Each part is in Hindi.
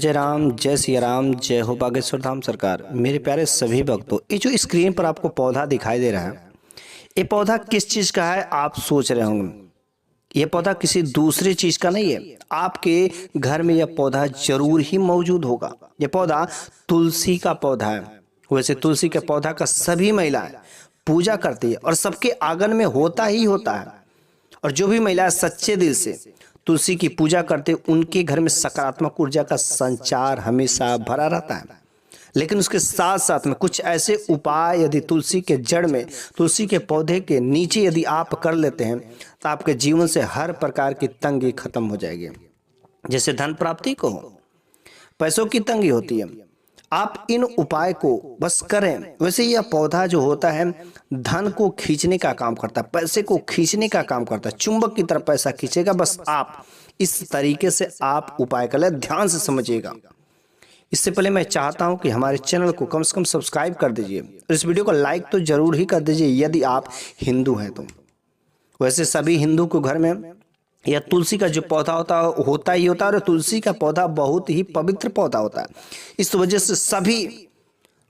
जय राम, जय सिया राम, जय हो बागेश्वर धाम सरकार। मेरे प्यारे सभी भक्तों, ये जो स्क्रीन पर आपको पौधा दिखाई दे रहा है, ये पौधा किस चीज का है आप सोच रहे होंगे। ये पौधा किसी दूसरी चीज का नहीं है। आपके घर में यह पौधा जरूर ही मौजूद होगा। यह पौधा तुलसी का पौधा है। वैसे तुलसी के पौधा का सभी महिलाएं पूजा करती है और सबके आंगन में होता ही होता है। और जो भी महिलाएं सच्चे दिल से तुलसी की पूजा करते, उनके घर में सकारात्मक ऊर्जा का संचार हमेशा भरा रहता है। लेकिन उसके साथ साथ में कुछ ऐसे उपाय यदि तुलसी के जड़ में, तुलसी के पौधे के नीचे यदि आप कर लेते हैं तो आपके जीवन से हर प्रकार की तंगी खत्म हो जाएगी। जैसे धन प्राप्ति को हो, पैसों की तंगी होती है, आप इन उपाय को बस करें। वैसे यह पौधा जो होता है धन को खींचने का काम करता है, पैसे को खींचने का काम करता है, चुंबक की तरह पैसा खींचेगा। बस आप इस तरीके से आप उपाय कर ले, ध्यान से समझिएगा। इससे पहले मैं चाहता हूं कि हमारे चैनल को कम से कम सब्सक्राइब कर दीजिए और इस वीडियो को लाइक तो जरूर ही कर दीजिए यदि आप हिंदू हैं तो। वैसे सभी हिंदू के घर में यह तुलसी का जो पौधा होता ही होता है और तुलसी का पौधा बहुत ही पवित्र पौधा होता है। इस वजह से सभी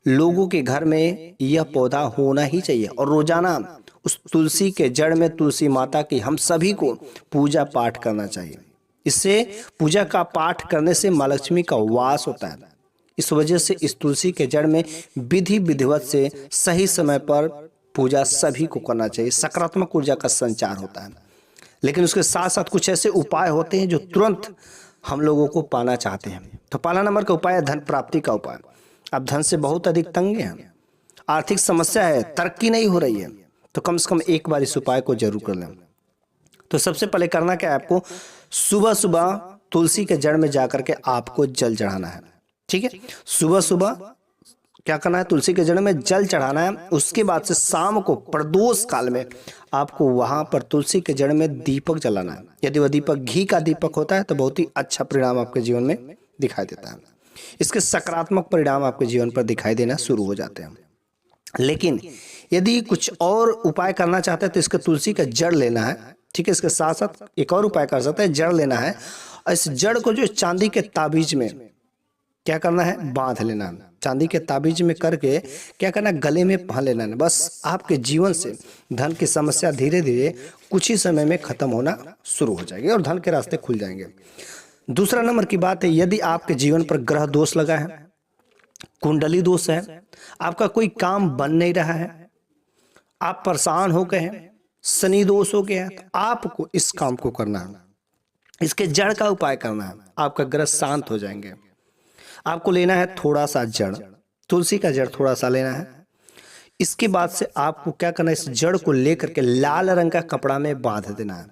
लोगों के घर में यह पौधा होना ही चाहिए और रोजाना उस तुलसी के जड़ में तुलसी माता की हम सभी को पूजा पाठ करना चाहिए। इससे पूजा का पाठ करने से माँ लक्ष्मी का वास होता है। इस वजह से इस तुलसी के जड़ में विधि विधिवत से सही समय पर पूजा सभी को करना चाहिए। सकारात्मक ऊर्जा का संचार होता है। लेकिन उसके साथ साथ कुछ ऐसे उपाय होते हैं जो तुरंत हम लोगों को पाना चाहते हैं। तो पहला नंबर का उपाय है धन प्राप्ति का उपाय। अब धन से बहुत अधिक तंगे हैं, आर्थिक समस्या है, तरक्की नहीं हो रही है, तो कम से कम एक बार इस उपाय को जरूर कर लें। तो सबसे पहले करना क्या है, आपको सुबह सुबह तुलसी के जड़ में जाकर के आपको जल चढ़ाना है। ठीक है, सुबह सुबह क्या करना है, तुलसी के जड़ में जल चढ़ाना है। उसके बाद से शाम को प्रदोष काल में आपको वहां पर तुलसी के जड़ में दीपक जलाना है। यदि वह दीपक घी का दीपक होता है तो बहुत ही अच्छा परिणाम आपके जीवन में दिखाई देता है। इसके सकारात्मक परिणाम आपके जीवन पर दिखाई देना शुरू हो जाते हैं। लेकिन यदि कुछ और उपाय करना चाहते हैं तो इसके तुलसी का जड़ लेना है। ठीक है, इसके साथ साथ एक और उपाय कर सकते हैं, जड़ लेना है और इस जड़ को जो चांदी के ताबीज में क्या करना है, बांध लेना है। चांदी के ताबीज में करके क्या करना है, गले में पहन लेना है। बस आपके जीवन से धन की समस्या धीरे धीरे कुछ ही समय में खत्म होना शुरू हो जाएगी और धन के रास्ते खुल जाएंगे। दूसरा नंबर की बात है, यदि आपके जीवन पर ग्रह दोष लगा है, कुंडली दोष है, आपका कोई काम बन नहीं रहा है, आप परेशान हो गए हैं, शनि दोष हो गया है, तो आपको इस काम को करना है। इसके जड़ का उपाय करना है, आपका ग्रह शांत हो जाएंगे। आपको लेना है थोड़ा सा जड़, तुलसी का जड़ थोड़ा सा लेना है। इसके बाद से आपको क्या करना है, इस जड़ को लेकर के लाल रंग का कपड़ा में बांध देना है,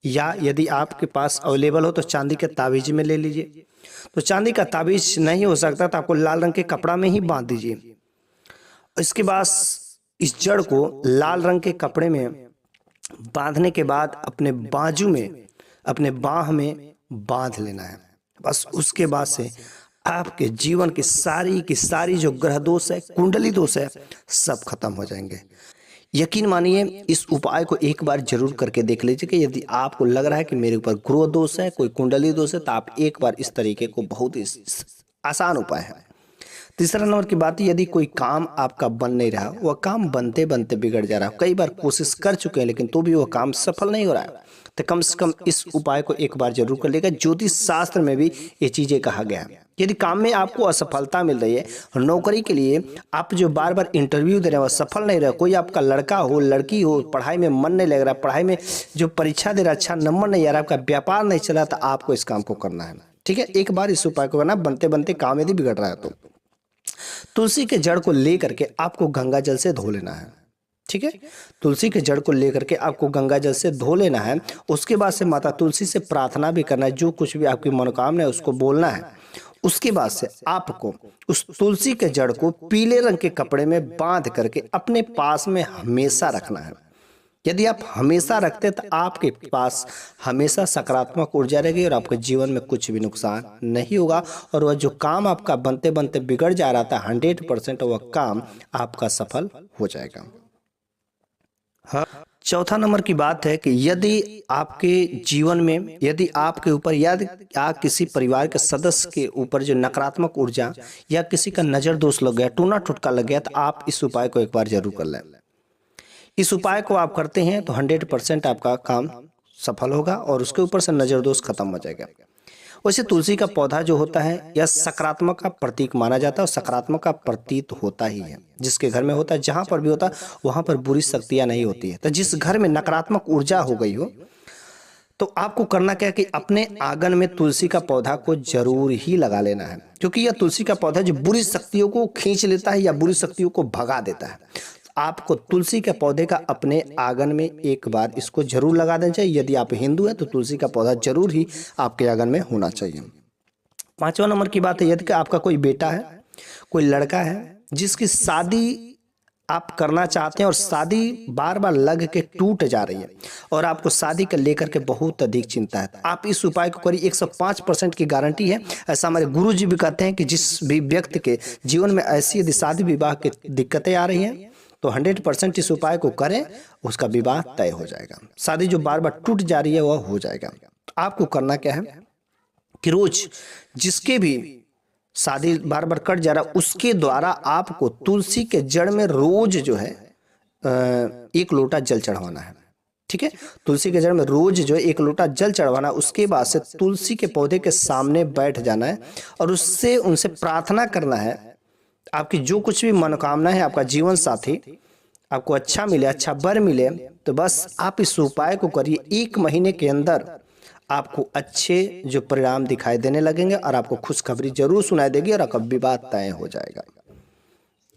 या यदि आपके पास अवेलेबल हो तो चांदी के ताबीज में ले लीजिए। तो चांदी का ताबीज नहीं हो सकता तो आपको लाल रंग के कपड़ा में ही बांध दीजिए। इसके बाद इस जड़ को लाल रंग के कपड़े में बांधने के बाद अपने बाजू में, अपने बाह में बांध लेना है। बस उसके बाद से आपके जीवन की सारी जो ग्रह दोष है, कुंडली दोष है, सब खत्म हो जाएंगे। यकीन मानिए, इस उपाय को एक बार जरूर करके देख लीजिए कि यदि आपको लग रहा है कि मेरे ऊपर ग्रह दोष है, कोई कुंडली दोष है, तो आप एक बार इस तरीके को, बहुत ही आसान उपाय है। तीसरा नंबर की बात है, यदि कोई काम आपका बन नहीं रहा, वह काम बनते बनते बिगड़ जा रहा है, कई बार कोशिश कर चुके हैं लेकिन तो भी वह काम सफल नहीं हो रहा है, तो कम से कम इस उपाय को एक बार जरूर कर लेगा। ज्योतिष शास्त्र में भी ये चीजें कहा गया है। यदि काम में आपको असफलता मिल रही है और नौकरी के लिए आप जो बार बार इंटरव्यू दे रहे हो सफल नहीं रहे, कोई आपका लड़का हो, लड़की हो, पढ़ाई में मन नहीं लग रहा, पढ़ाई में जो परीक्षा दे रहा अच्छा नंबर नहीं आ रहा, आपका व्यापार नहीं चल रहा, तो आपको इस काम को करना है। ठीक है, एक बार इस उपाय को करना। बनते बनते काम यदि बिगड़ रहा है तो तुलसी के जड़ को लेकर के आपको गंगा जल से धो लेना है। ठीक है, तुलसी के जड़ को लेकर के आपको गंगा जल से धो लेना है। उसके बाद से माता तुलसी से प्रार्थना भी करना है, जो कुछ भी आपकी मनोकामना है उसको बोलना है। उसके बाद से आपको उस तुलसी के जड़ को पीले रंग के कपड़े में बांध करके अपने पास में हमेशा रखना है। यदि आप हमेशा रखते तो आपके पास हमेशा सकारात्मक ऊर्जा रहेगी और आपके जीवन में कुछ भी नुकसान नहीं होगा और वह जो काम आपका बनते बनते बिगड़ जा रहा था 100% वह काम आपका सफल हो जाएगा। हाँ, चौथा नंबर की बात है कि यदि आपके जीवन में, यदि आपके ऊपर या किसी परिवार के सदस्य के ऊपर जो नकारात्मक ऊर्जा या किसी का नज़र दोष लग गया, टूना टुटका लग गया, तो आप इस उपाय को एक बार जरूर कर लें। इस उपाय को आप करते हैं तो 100% आपका काम सफल होगा और उसके ऊपर से नज़र दोष खत्म हो जाएगा। वैसे तुलसी का पौधा जो होता है यह सकारात्मक का प्रतीक माना जाता है और सकारात्मक का प्रतीत होता ही है। जिसके घर में होता है, जहाँ पर भी होता है, वहाँ पर बुरी शक्तियाँ नहीं होती है। तो जिस घर में नकारात्मक ऊर्जा हो गई हो, तो आपको करना क्या है कि अपने आंगन में तुलसी का पौधा को जरूर ही लगा लेना है, क्योंकि यह तुलसी का पौधा जो बुरी शक्तियों को खींच लेता है या बुरी शक्तियों को भगा देता है। आपको तुलसी के पौधे का अपने आंगन में एक बार इसको जरूर लगा देना चाहिए। यदि आप हिंदू हैं तो तुलसी का पौधा जरूर ही आपके आंगन में होना चाहिए। पांचवा नंबर की बात है, यदि आपका कोई बेटा है, कोई लड़का है जिसकी शादी आप करना चाहते हैं और शादी बार बार लग के टूट जा रही है और आपको शादी को लेकर के बहुत अधिक चिंता है, तो आप इस उपाय को करिए। 105% की गारंटी है। ऐसा हमारे गुरु जी भी कहते हैं कि जिस भी व्यक्ति के जीवन में ऐसी यदि शादी विवाह की दिक्कतें आ रही हैं तो 100% इस उपाय को करें, उसका विवाह तय हो जाएगा। शादी जो बार बार टूट जा रही है वह हो जाएगा। आपको करना क्या है कि रोज जिसके भी शादी बार बार कट जा रहा है उसके द्वारा आपको तुलसी के जड़ में रोज जो है 1 लोटा जल चढ़वाना है। ठीक है, तुलसी के जड़ में रोज जो है 1 लोटा जल चढ़वाना। उसके बाद से तुलसी के पौधे के सामने बैठ जाना है और उससे उनसे प्रार्थना करना है, आपकी जो कुछ भी मनोकामना है, आपका जीवन साथी आपको अच्छा मिले, अच्छा वर मिले, तो बस आप इस उपाय को करिए। 1 महीने के अंदर आपको अच्छे जो परिणाम दिखाई देने लगेंगे और आपको खुशखबरी जरूर सुनाई देगी और आपका विवाह तय हो जाएगा।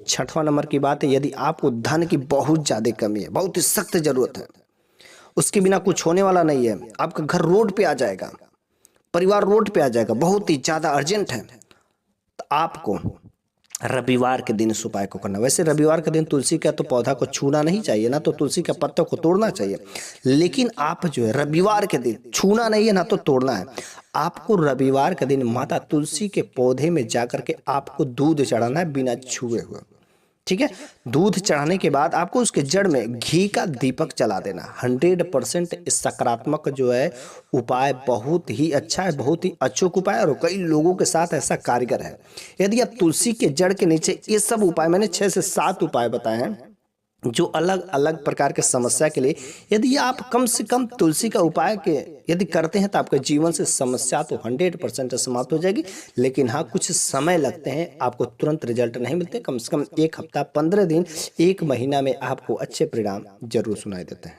छठवां नंबर की बात है, यदि आपको धन की बहुत ज्यादा कमी है, बहुत ही सख्त जरूरत है, उसके बिना कुछ होने वाला नहीं है, आपका घर रोड पे आ जाएगा, परिवार रोड पे आ जाएगा, बहुत ही ज्यादा अर्जेंट है, तो आपको रविवार के दिन इस उपाय को करना। वैसे रविवार के दिन तुलसी का तो पौधा को छूना नहीं चाहिए, ना तो तुलसी के पत्तों को तोड़ना चाहिए, लेकिन आप जो है रविवार के दिन छूना नहीं है ना तो तोड़ना है। आपको रविवार के दिन माता तुलसी के पौधे में जाकर के आपको दूध चढ़ाना है बिना छुए हुए। ठीक है, दूध चढ़ाने के बाद आपको उसके जड़ में घी का दीपक जला देना। 100% सकारात्मक जो है उपाय बहुत ही अच्छा है, बहुत ही अचूक उपाय और कई लोगों के साथ ऐसा कारगर है। यदि आप तुलसी के जड़ के नीचे ये सब उपाय, मैंने 6 से 7 उपाय बताए हैं जो अलग अलग प्रकार के समस्या के लिए, यदि आप कम से कम तुलसी का उपाय के यदि करते हैं तो आपके जीवन से समस्या तो 100% समाप्त हो जाएगी। लेकिन हाँ, कुछ समय लगते हैं, आपको तुरंत रिजल्ट नहीं मिलते। कम से कम 1 हफ्ता, 15 दिन, 1 महीना में आपको अच्छे परिणाम जरूर सुनाई देते हैं।